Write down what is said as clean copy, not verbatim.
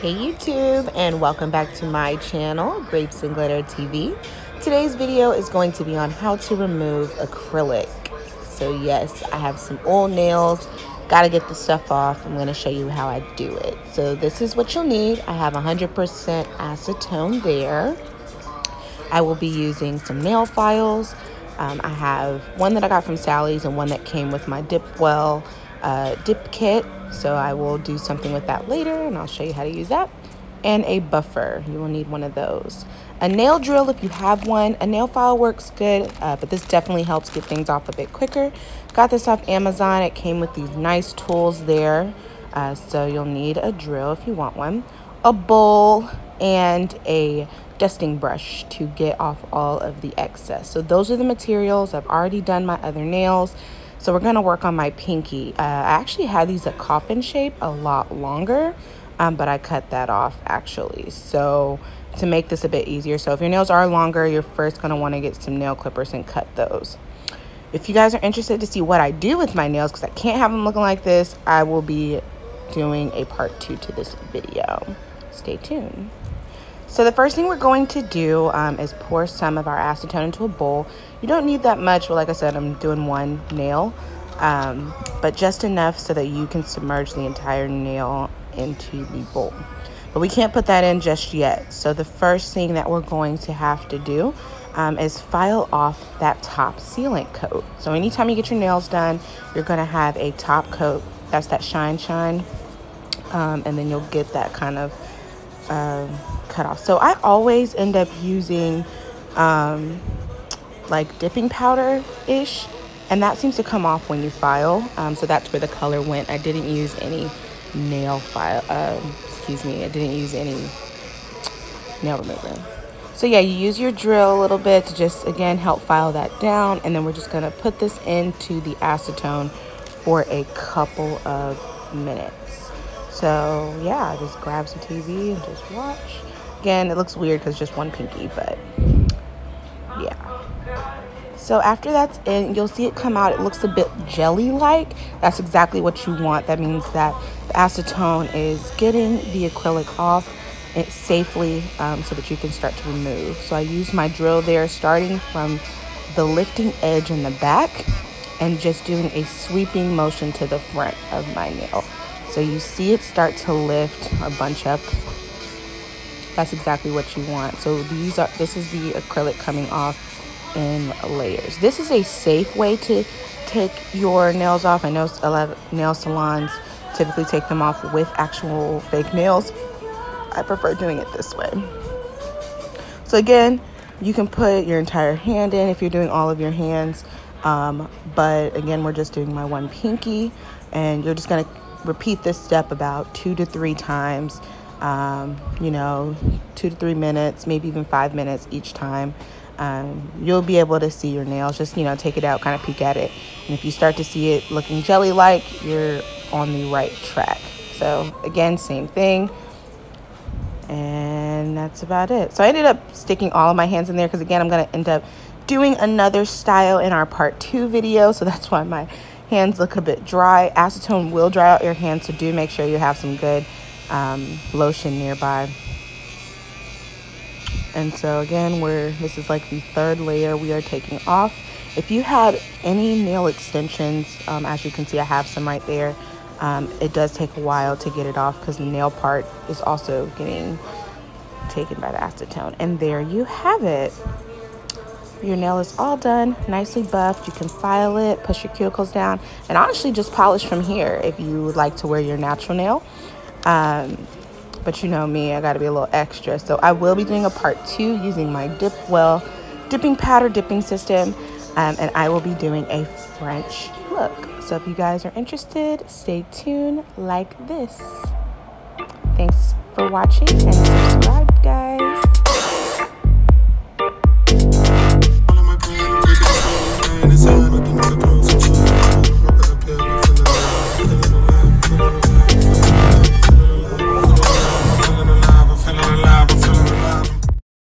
Hey YouTube, and welcome back to my channel, GrapesnGlitterTV. Today's video is going to be on how to remove acrylic. So yes, I have some old nails, gotta get the stuff off. I'm gonna show you how I do it. So this is what you'll need. I have 100% acetone there. I will be using some nail files. I have one that I got from Sally's and one that came with my dip kit. So I will do something with that later and I'll show you how to use that. And a buffer, you will need one of those. A nail drill if you have one. A nail file works good, but this definitely helps get things off a bit quicker. Got this off Amazon. It came with these nice tools there. So you'll need a drill if you want one, a bowl, and a dusting brush to get off all of the excess. So those are the materials. I've already done my other nails. So we're gonna work on my pinky. I actually had these a coffin shape a lot longer, but I cut that off actually. So to make this a bit easier. So if your nails are longer, you're first gonna wanna get some nail clippers and cut those. If you guys are interested to see what I do with my nails, because I can't have them looking like this, I will be doing a part 2 to this video. Stay tuned. So the first thing we're going to do is pour some of our acetone into a bowl. You don't need that much, but like I said, I'm doing one nail, but just enough so that you can submerge the entire nail into the bowl. But we can't put that in just yet. So the first thing that we're going to have to do is file off that top sealant coat. So anytime you get your nails done, you're gonna have a top coat. That's that shine, and then you'll get that kind of cut off. So I always end up using like dipping powder ish, and that seems to come off when you file. So that's where the color went. I didn't use any nail file, I didn't use any nail remover. So yeah, you use your drill a little bit to just again help file that down, and then we're just gonna put this into the acetone for a couple of minutes. So yeah, just grab some TV and just watch. Again, it looks weird because just one pinky, but yeah. So after that's in, you'll see it come out. It looks a bit jelly-like. That's exactly what you want. That means that the acetone is getting the acrylic off it safely so that you can start to remove. So I use my drill there, starting from the lifting edge in the back and just doing a sweeping motion to the front of my nail. So you see it start to lift or bunch up. That's exactly what you want. So this is the acrylic coming off in layers. This is a safe way to take your nails off. I know a lot of nail salons typically take them off with actual fake nails. I prefer doing it this way. So again, you can put your entire hand in if you're doing all of your hands. But again, we're just doing my one pinky, and you're just gonna repeat this step about 2 to 3 times. 2 to 3 minutes, maybe even 5 minutes each time. You'll be able to see your nails. Just take it out, kind of peek at it, and if you start to see it looking jelly-like, you're on the right track. So again, same thing, and that's about it. So I ended up sticking all of my hands in there because again, I'm going to end up doing another style in our part 2 video, so that's why my hands look a bit dry. Acetone will dry out your hands, so do make sure you have some good lotion nearby. And so again, this is like the 3rd layer we are taking off. If you had any nail extensions, as you can see, I have some right there. It does take a while to get it off because the nail part is also getting taken by the acetone. And there you have it. Your nail is all done, nicely buffed. You can file it, push your cuticles down, and honestly just polish from here if you would like to wear your natural nail. But you know me, I gotta be a little extra. So I will be doing a part 2 using my dipping powder dipping system, and I will be doing a French look. So if you guys are interested, stay tuned like this. Thanks for watching, and subscribe, guys.